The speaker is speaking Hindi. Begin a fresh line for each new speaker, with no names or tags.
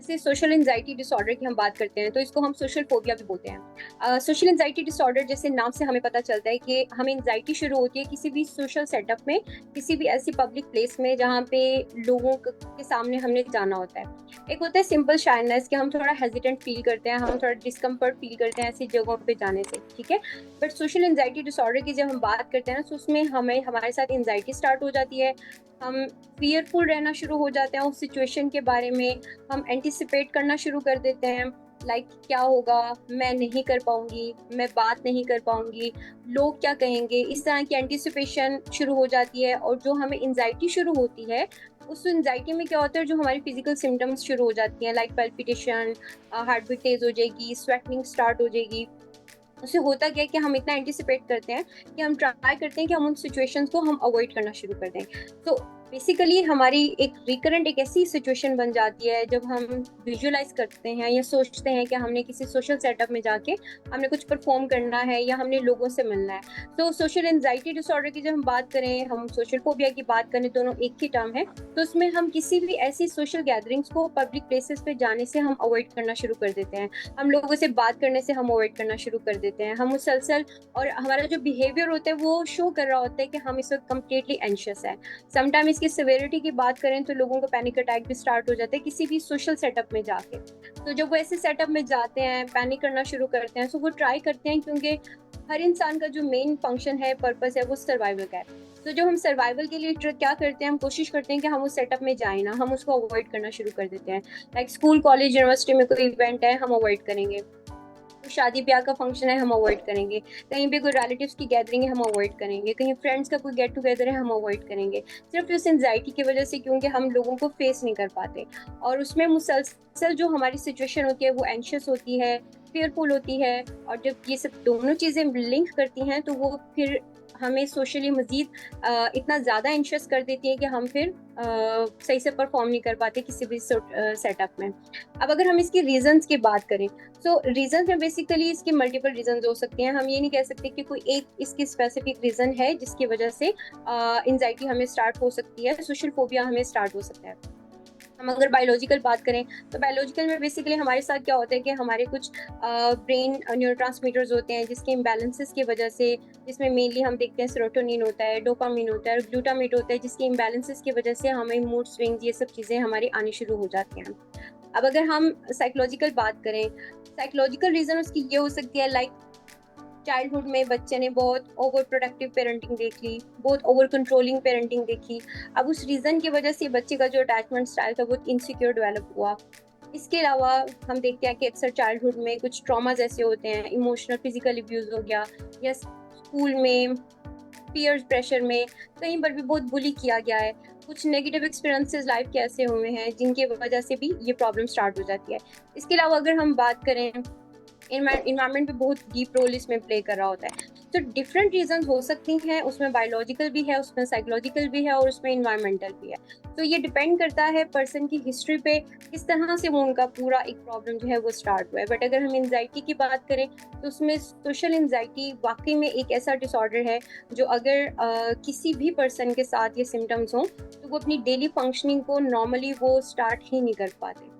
जैसे सोशल एंजाइटी डिसऑर्डर की हम बात करते हैं तो इसको हम सोशल फोबिया भी बोलते हैं। सोशल एंजाइटी डिसऑर्डर जैसे नाम से हमें पता चलता है कि हमें एंजाइटी शुरू होती है किसी भी सोशल सेटअप में, किसी भी ऐसी पब्लिक प्लेस में जहाँ पे लोगों के सामने हमने जाना होता है। एक होता है सिंपल शाइनेस कि हम थोड़ा हेजिटेंट फील करते हैं, हम थोड़ा डिस्कम्फर्ट फील करते हैं ऐसी जगहों पे जाने से, ठीक है। बट सोशल एंजाइटी डिसऑर्डर की जब हम बात करते हैं ना, तो उसमें हमें हमारे साथ एंजाइटी स्टार्ट हो जाती है। हम फियरफुल रहना शुरू हो जाते हैं उस सिचुएशन के बारे में। हम एंटिसिपेट करना शुरू कर देते हैं, लाइक क्या होगा, मैं नहीं कर पाऊंगी, मैं बात नहीं कर पाऊंगी, लोग क्या कहेंगे, इस तरह की एंटिसिपेशन शुरू हो जाती है। और जो हमें एंजाइटी शुरू होती है, उस एंजाइटी में क्या होता है, जो हमारी फिजिकल सिम्टम्स शुरू हो जाती हैं, लाइक पैल्पिटेशन, हार्ट बीट तेज हो जाएगी, स्वेटिंग स्टार्ट हो जाएगी। उससे होता क्या है कि हम इतना एंटिसिपेट करते हैं कि हम ट्राई करते हैं कि हम उन सिचुएशंस को हम अवॉइड करना शुरू कर दें। तो बेसिकली हमारी एक रिकरेंट एक ऐसी सिचुएशन बन जाती है जब हम विजुअलाइज करते हैं या सोचते हैं कि हमने किसी सोशल सेटअप में जाके हमने कुछ परफॉर्म करना है या हमने लोगों से मिलना है। तो सोशल एंजाइटी डिसऑर्डर की जब हम बात करें, हम सोशल फोबिया की बात करें, दोनों एक ही टर्म है। तो उसमें हम किसी भी ऐसी सोशल गैदरिंग्स को, पब्लिक प्लेसेस पे जाने से हम अवॉइड करना शुरू कर देते हैं। हम लोगों से बात करने से हम अवॉइड करना शुरू कर देते हैं। हम मुसलसल, और हमारा जो बिहेवियर होता है वो शो कर रहा होता है कि हम इस वक्त कम्प्लीटली एंशियस है। समटाइम इसकी सिवियरिटी की बात करें तो लोगों को पैनिक अटैक भी स्टार्ट हो जाते हैं किसी भी सोशल सेटअप में जाके। तो जब वो ऐसे सेटअप में जाते हैं, पैनिक करना शुरू करते हैं, तो वो ट्राई करते हैं, क्योंकि हर इंसान का जो मेन फंक्शन है, पर्पस है, वो सर्वाइवल का है। तो जब हम सर्वाइवल के लिए क्या करते हैं, हम कोशिश करते हैं कि हम उस सेटअप में जाए ना, हम उसको अवॉइड करना शुरू कर देते हैं। लाइक स्कूल, कॉलेज, यूनिवर्सिटी में कोई इवेंट है, हम अवॉइड करेंगे। शादी ब्याह का फंक्शन है, हम अवॉइड करेंगे। कहीं पे कोई रिलेटिव्स की गैदरिंग है, हम अवॉइड करेंगे। कहीं फ्रेंड्स का कोई गेट टुगेदर है, हम अवॉइड करेंगे। सिर्फ इस एंजाइटी की वजह से, क्योंकि हम लोगों को फेस नहीं कर पाते। और उसमें मुसलसल जो हमारी सिचुएशन होती है वो एंशियस होती है, फेयरफुल होती है। और जब ये सब दोनों चीज़ें लिंक करती हैं तो वो फिर हमें सोशली मजीद इतना ज़्यादा एंशियस कर देती है कि हम फिर सही से परफॉर्म नहीं कर पाते किसी भी सेटअप में। अब अगर हम इसकी रीजंस की बात करें, तो रीजन में बेसिकली इसके मल्टीपल रीजन हो सकते हैं। हम ये नहीं कह सकते कि कोई एक इसकी स्पेसिफिक रीजन है जिसकी वजह से एंजाइटी हमें स्टार्ट हो सकती है, सोशल फोबिया हमें स्टार्ट हो सकता है। हम अगर बायोलॉजिकल बात करें तो बायोलॉजिकल में बेसिकली हमारे साथ क्या होता है कि हमारे कुछ ब्रेन न्यूरोट्रांसमीटर्स होते हैं जिसके इम्बैलेंसेस की वजह से, जिसमें मेनली हम देखते हैं सेरोटोनिन होता है, डोपामिन होता है और ग्लूटामेट होता है, जिसके इम्बैलेंसेस की वजह से हमें मूड स्विंग्स, ये सब चीज़ें हमारी आनी शुरू हो जाती हैं। अब अगर हम साइकोलॉजिकल बात करें, साइकोलॉजिकल रीजन उसकी ये हो सकती है, लाइक चाइल्डहुड में बच्चे ने बहुत ओवर प्रोडक्टिव पेरेंटिंग देख ली, बहुत ओवर कंट्रोलिंग पेरेंटिंग देखी। अब उस रीजन की वजह से बच्चे का जो अटैचमेंट स्टाइल था वो इनसिक्योर डेवलप हुआ। इसके अलावा हम देखते हैं कि अक्सर चाइल्डहुड में कुछ ट्रॉमाज ऐसे होते हैं, इमोशनल फिजिकल अब्यूज हो गया, या स्कूल में पीयर प्रेशर में कहीं पर भी बहुत बुली किया गया है। कुछ नेगेटिव एक्सपीरियंसेस लाइफ के ऐसे हुए हैं जिनकी वजह से भी ये प्रॉब्लम स्टार्ट हो जाती है। इसके अलावा अगर हम बात करें, इन्वायरमेंट भी बहुत डीप रोल इसमें प्ले कर रहा होता है। तो डिफरेंट रीजन हो सकती हैं, उसमें बायोलॉजिकल भी है, उसमें साइकोलॉजिकल भी है और उसमें इन्वायरमेंटल भी है। तो ये डिपेंड करता है पर्सन की हिस्ट्री पे, किस तरह से वो उनका पूरा एक प्रॉब्लम जो है वो स्टार्ट हुआ है। बट अगर हम एंजाइटी की बात करें तो उसमें सोशल एंजाइटी वाकई में एक ऐसा डिसऑर्डर है जो अगर किसी भी पर्सन के साथ ये सिम्टम्स हों तो वो अपनी डेली फंक्शनिंग को नॉर्मली वो स्टार्ट ही नहीं कर पाते।